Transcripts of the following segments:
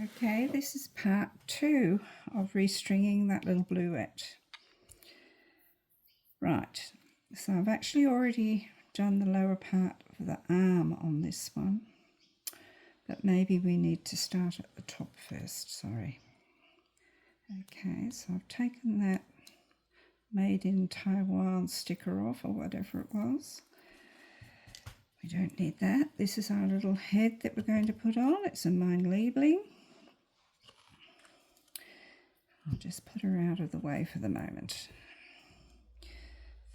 Okay, this is part 2 of restringing that little bluette. Right, so I've actually already done the lower part of the arm on this one, but maybe we need to start at the top first, sorry. Okay, so I've taken that Made in Taiwan sticker off, or whatever it was. We don't need that. This is our little head that we're going to put on. It's a Mine Liebling. I'll just put her out of the way for the moment.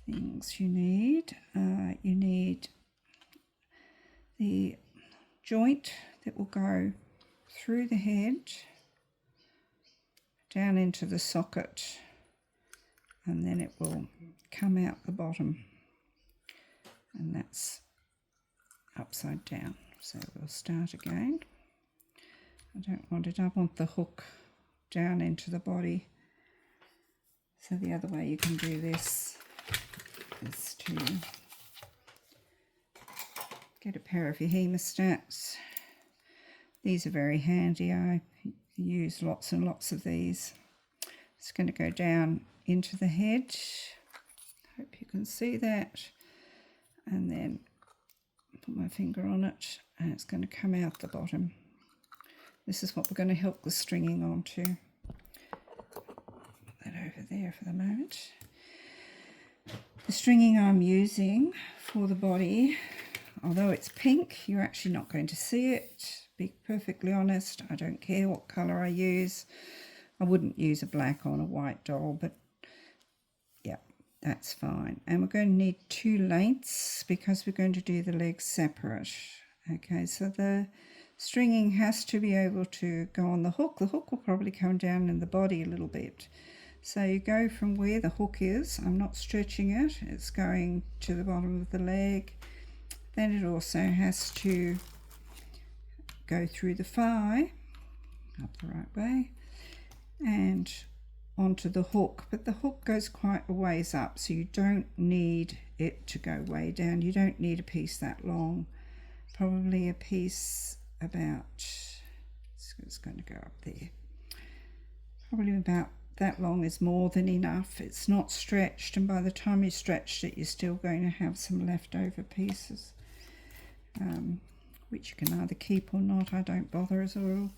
Things you need the joint that will go through the head down into the socket, and then it will come out the bottom, and that's upside down. So we'll start again. I don't want it, I want the hook down into the body. So the other way you can do this is to get a pair of your hemostats. These are very handy. I use lots and lots of these. It's going to go down into the head. Hope you can see that. And then put my finger on it, and it's going to come out the bottom. This is what we're going to help the stringing onto. Put that over there for the moment. The stringing I'm using for the body, although it's pink, you're actually not going to see it. Be perfectly honest, I don't care what colour I use. I wouldn't use a black on a white doll, but yeah, that's fine. And we're going to need 2 lengths because we're going to do the legs separate. Okay, so the stringing has to be able to go on the hook. The hook will probably come down in the body a little bit. So you go from where the hook is, I'm not stretching it, it's going to the bottom of the leg. Then it also has to go through the thigh, up the right way, and onto the hook. But the hook goes quite a ways up, so you don't need it to go way down. You don't need a piece that long. Probably a piece about, it's going to go up there. Probably about that long is more than enough. It's not stretched, and by the time you stretched it, you're still going to have some leftover pieces, which you can either keep or not. I don't bother as a rule.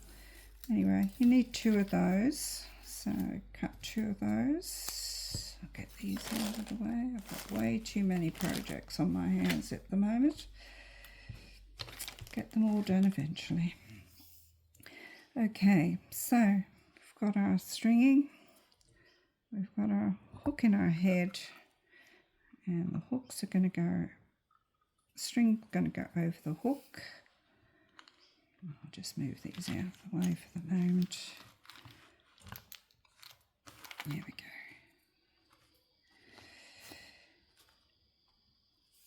Anyway, you need 2 of those, so cut 2 of those. I'll get these out of the way. I've got way too many projects on my hands at the moment. Get them all done eventually. Okay, so we've got our stringing. We've got our hook in our head, and the hooks are going to go, string going to go over the hook. I'll just move these out of the way for the moment. There we go.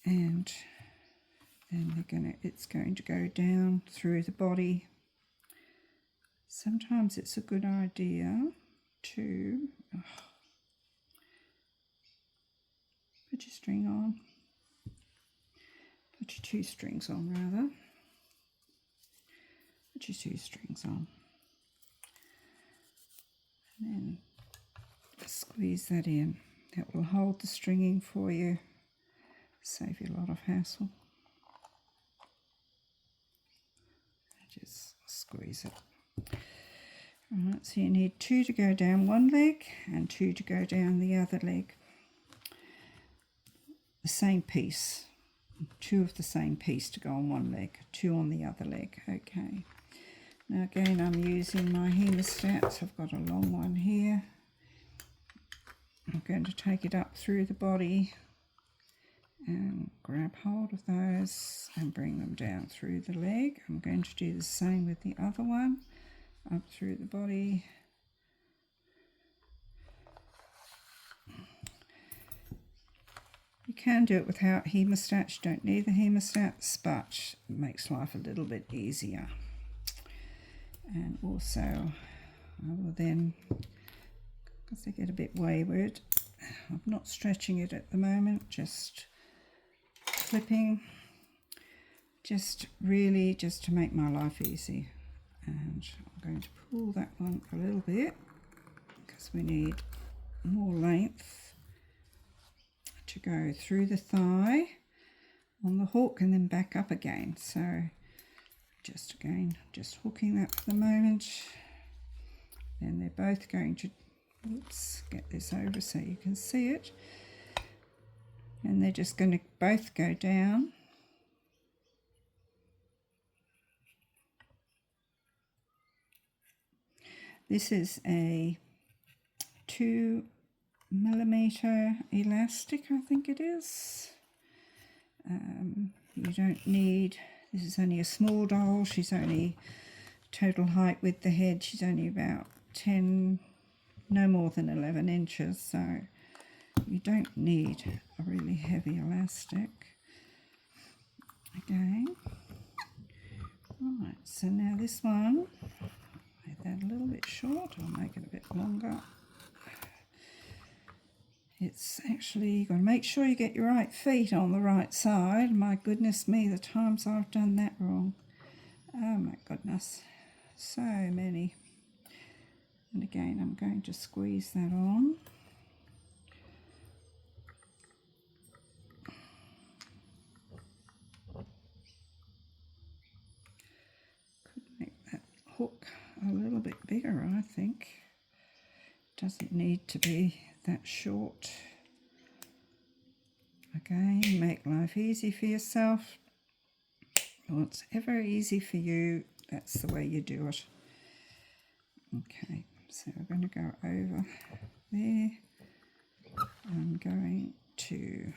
And then it's going to go down through the body. Sometimes it's a good idea to put your string on, put your 2 strings on rather, put your 2 strings on, and then squeeze that in. That will hold the stringing for you, save you a lot of hassle. Just squeeze it. Alright, so you need 2 to go down one leg and 2 to go down the other leg. The same piece, 2 of the same piece to go on one leg, 2 on the other leg. Okay, now again I'm using my hemostats. I've got a long one here. I'm going to take it up through the body and grab hold of those and bring them down through the leg. I'm going to do the same with the other one, up through the body. You can do it without hemostats, you don't need the hemostats, but it makes life a little bit easier. And also I will then, because they get a bit wayward, I'm not stretching it at the moment, just clipping, just really just to make my life easy. And I'm going to pull that one a little bit because we need more length to go through the thigh on the hook and then back up again. So just hooking that for the moment. Then they're both going to, oops, get this over so you can see it. And they're just going to both go down. This is a 2mm elastic, I think it is. You don't need, this is only a small doll. She's only total height with the head. She's only about 10, no more than 11 inches. So you don't need a really heavy elastic. Again. Right, so now this one, make that a little bit short, I'll make it a bit longer. It's actually, you've got to make sure you get your right feet on the right side. My goodness me, the times I've done that wrong. Oh my goodness, so many. And again, I'm going to squeeze that on. Could make that hook a little bit bigger, I think. Doesn't need to be that short. Again, make life easy for yourself. What's ever easy for you, that's the way you do it. Okay, so we're going to go over there. I'm going to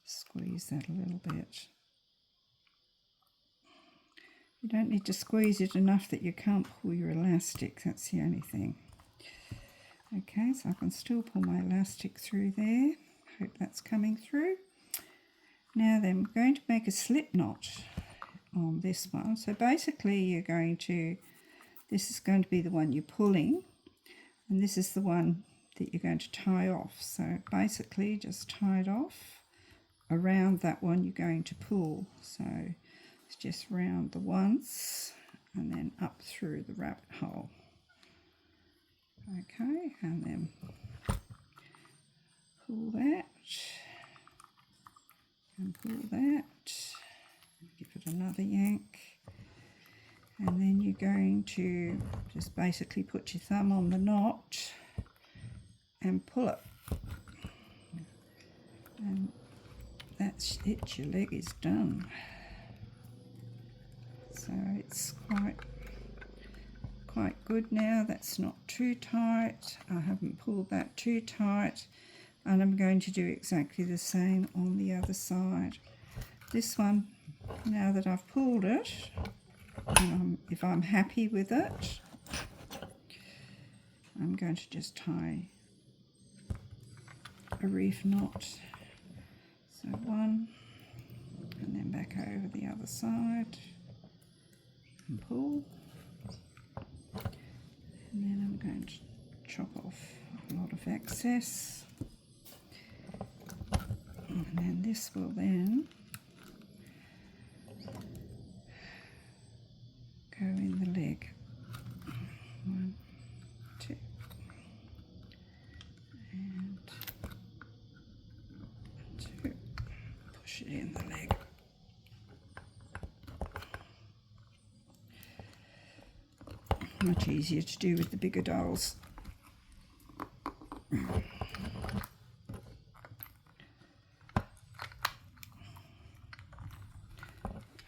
squeeze that a little bit. You don't need to squeeze it enough that you can't pull your elastic, that's the only thing. Okay, so I can still pull my elastic through there. Hope that's coming through. Now then, we're going to make a slip knot on this one. So basically you're going to, this is going to be the one you're pulling, and this is the one that you're going to tie off. So basically just tie it off around that one you're going to pull. So it's just round the once and then up through the rabbit hole. Okay, and then pull that and pull that, give it another yank, and then you're going to just basically put your thumb on the knot and pull it, and that's it, your leg is done. So it's quite good now. That's not too tight. I haven't pulled that too tight, and I'm going to do exactly the same on the other side. This one, now that I've pulled it, if I'm happy with it, I'm going to just tie a reef knot. So one, and then back over the other side and pull. And then I'm going to chop off a lot of excess. And then this will then go in the leg. 1, 2, and 2. Push it in the leg. Much easier to do with the bigger dolls.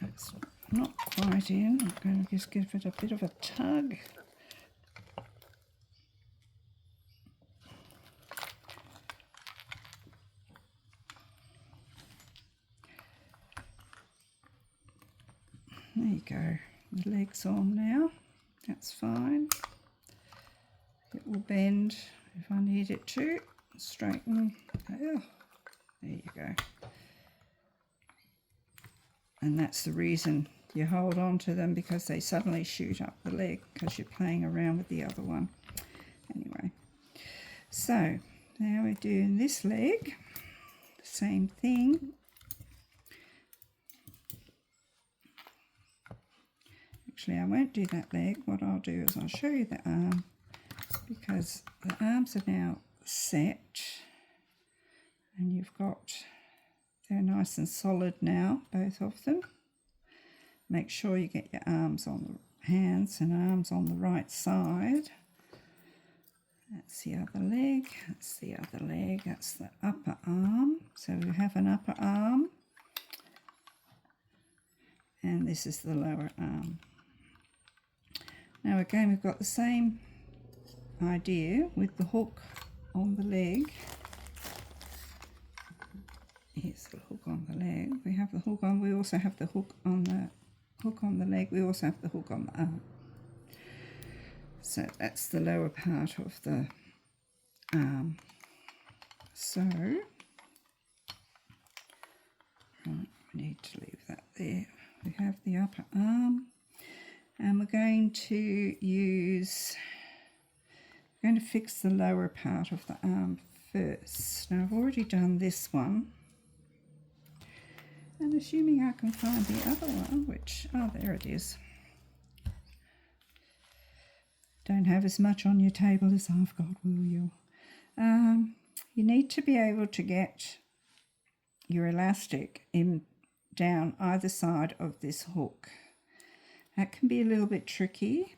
That's not quite in. I'm going to just give it a bit of a tug. There you go. The leg's on now. That's fine. It will bend if I need it to. Straighten. Oh, there you go. And that's the reason you hold on to them, because they suddenly shoot up the leg because you're playing around with the other one. Anyway, so now we're doing this leg. Same thing. Actually, I won't do that leg. What I'll do is I'll show you the arm, because the arms are now set and they're nice and solid now, both of them. Make sure you get your arms on the hands and arms on the right side. That's the other leg, that's the other leg, that's the upper arm. So we have an upper arm, and this is the lower arm. Now again, we've got the same idea with the hook on the leg. Here's the hook on the leg. We have the hook on, we also have the hook on the leg, we also have the hook on the arm. So that's the lower part of the arm. So, right, we need to leave that there. We have the upper arm, and we're going to fix the lower part of the arm first. Now I've already done this one, and assuming I can find the other one, which, oh, there it is. Don't have as much on your table as I've got, will you? You need to be able to get your elastic in down either side of this hook. That can be a little bit tricky.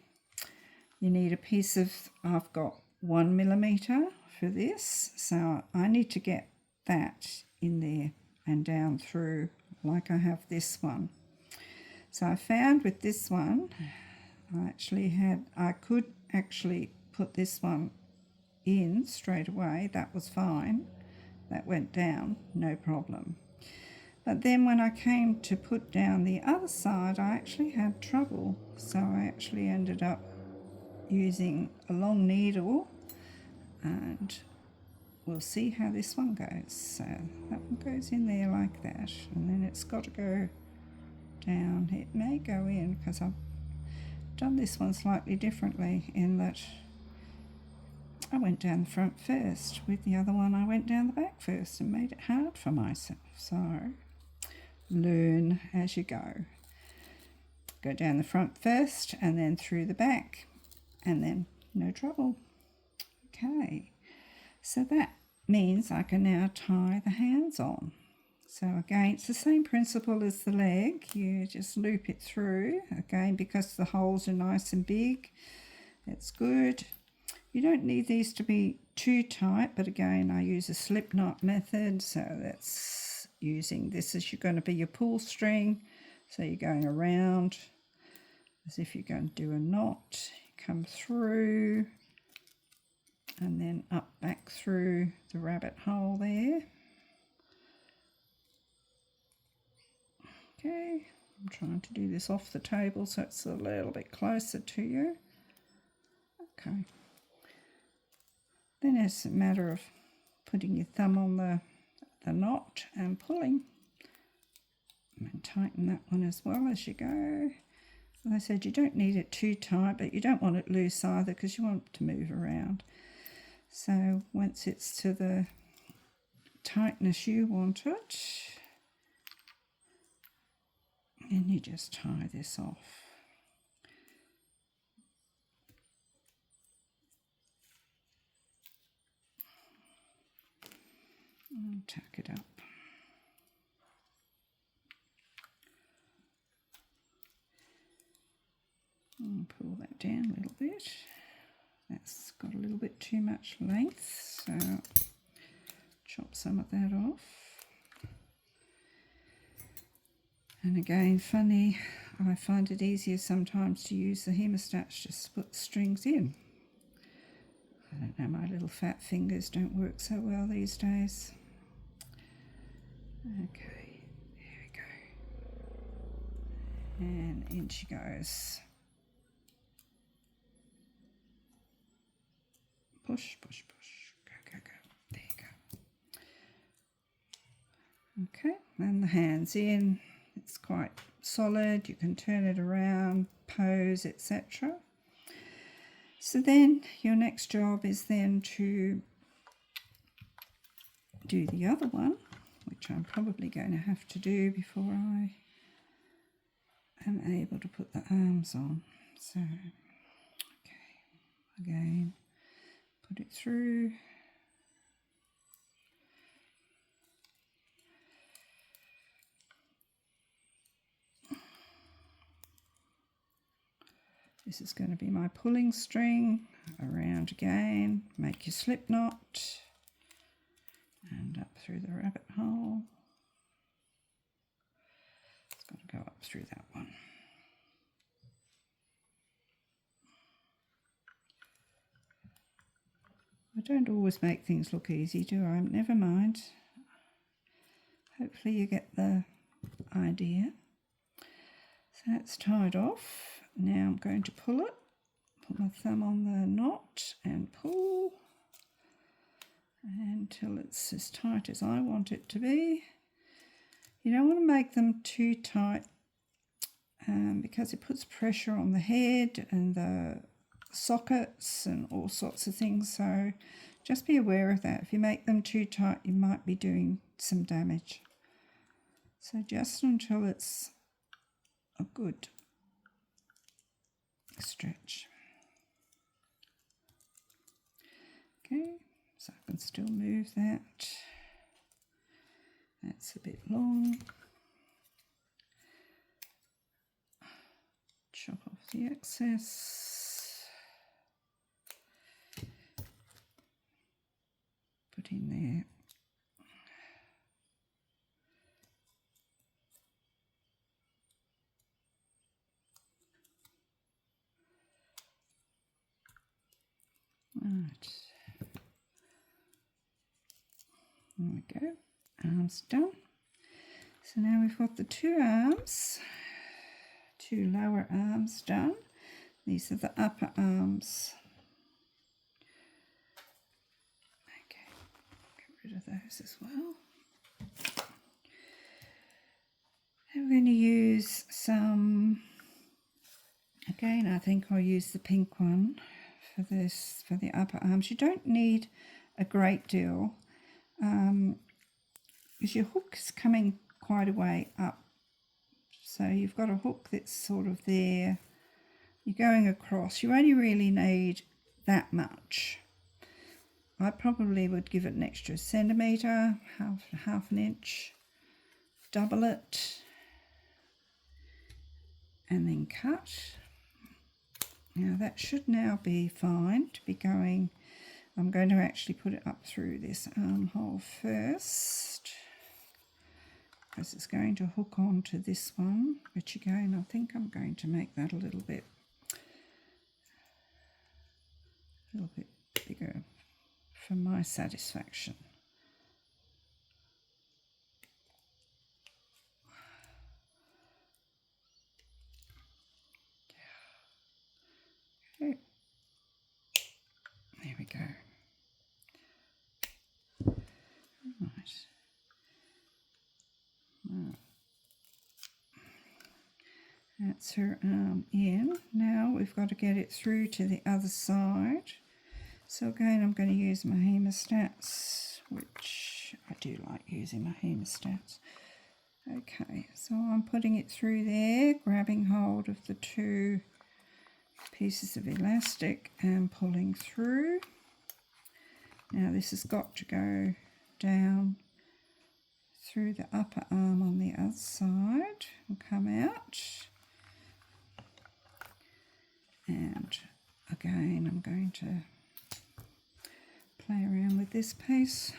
You need a piece of, I've got 1 millimeter for this, so I need to get that in there and down through like I have this one. So I found with this one, I could actually put this one in straight away. That was fine. That went down, no problem. But then when I came to put down the other side, I actually had trouble. So I actually ended up using a long needle, and we'll see how this one goes. So that one goes in there like that, and then it's got to go down. It may go in because I've done this one slightly differently in that I went down the front first. With the other one, I went down the back first and made it hard for myself. So learn as you go. Go down the front first and then through the back, and then no trouble. Okay, so that means I can now tie the hands on. So again, it's the same principle as the leg. You just loop it through. Again, because the holes are nice and big, it's good. You don't need these to be too tight, but again, I use a slip knot method. So that's using this as you're going to be your pull string. So you're going around as if you're going to do a knot. You come through and then up back through the rabbit hole there. Okay, I'm trying to do this off the table so it's a little bit closer to you. Okay. Then it's a matter of putting your thumb on the knot and pulling. And tighten that one as well as you go. As I said, you don't need it too tight, but you don't want it loose either because you want it to move around. So once it's to the tightness you want it, and you just tie this off. And tuck it up. And pull that down a little bit. That's got a little bit too much length, so chop some of that off. And again, funny, I find it easier sometimes to use the hemostats just to put strings in. I don't know, my little fat fingers don't work so well these days. Okay, there we go. And in she goes. Push, push, push. Go, go, go. There you go. Okay, and the hands in. It's quite solid. You can turn it around, pose, etc. So then your next job is then to do the other one, which I'm probably going to have to do before I am able to put the arms on. So, okay, again, put it through. This is going to be my pulling string. Around again, make your slip knot and up through the rabbit hole. It's got to go up through that one. I don't always make things look easy, do I? Never mind. Hopefully you get the idea. So that's tied off. Now I'm going to pull it. Put my thumb on the knot and pull until it's as tight as I want it to be. You don't want to make them too tight because it puts pressure on the head and the sockets and all sorts of things. So just be aware of that. If you make them too tight, you might be doing some damage. So just until it's a good stretch. Okay, so I can still move that. That's a bit long. Chop off the excess. Put in there. Right. There we go. Arms done. So now we've got the two arms, two lower arms done. These are the upper arms. Okay, get rid of those as well. And we're going to use some, again, I think I'll use the pink one for this, for the upper arms. You don't need a great deal because your hook is coming quite a way up. So you've got a hook that's sort of there. You're going across. You only really need that much. I probably would give it an extra centimetre, half an inch, double it, and then cut. Now that should now be fine to be going. I'm going to actually put it up through this armhole first because it's going to hook onto this one, which again I think I'm going to make that a little bit bigger for my satisfaction. Okay. There we go. Right. That's her arm in. Now we've got to get it through to the other side. So again, I'm going to use my hemostats, which I do like using my hemostats. Okay, so I'm putting it through there, grabbing hold of the two pieces of elastic and pulling through. Now this has got to go down through the upper arm on the other side and come out. And again, I'm going to play around with this piece.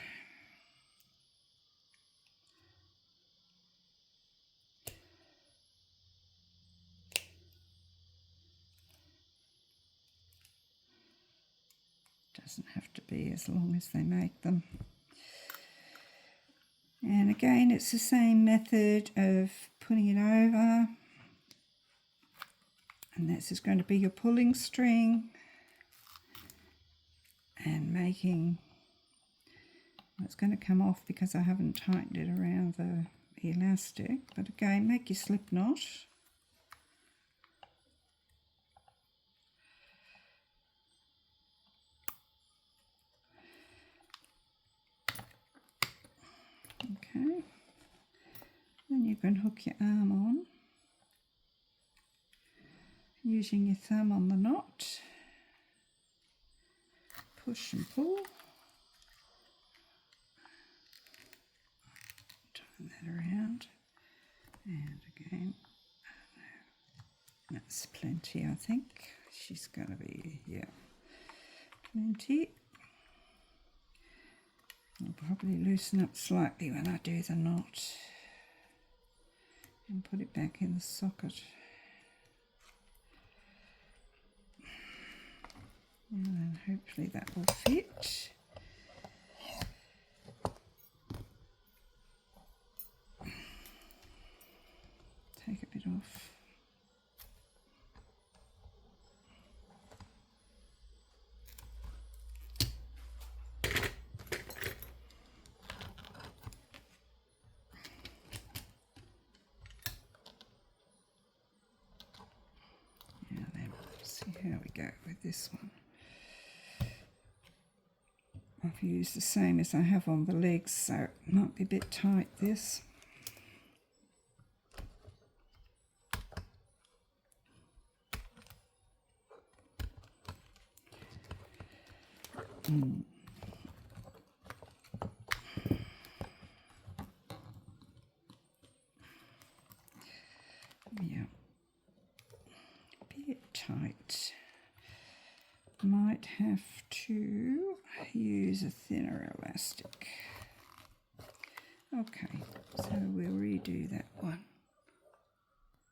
Doesn't have to be as long as they make them. And again, it's the same method of putting it over. And this is going to be your pulling string and making, well, it's going to come off because I haven't tightened it around the elastic. But again, make your slip knot. Okay, then you can hook your arm on. using your thumb on the knot. Push and pull. Turn that around. And again. That's plenty, I think. She's going to be, yeah, plenty. I'll probably loosen up slightly when I do the knot and put it back in the socket. And then hopefully that will fit. Take a bit off. See how we go with this one. I've used the same as I have on the legs, so it might be a bit tight, this. Yeah. Bit tight. Might have to use a thinner elastic. Okay, so we'll redo that one.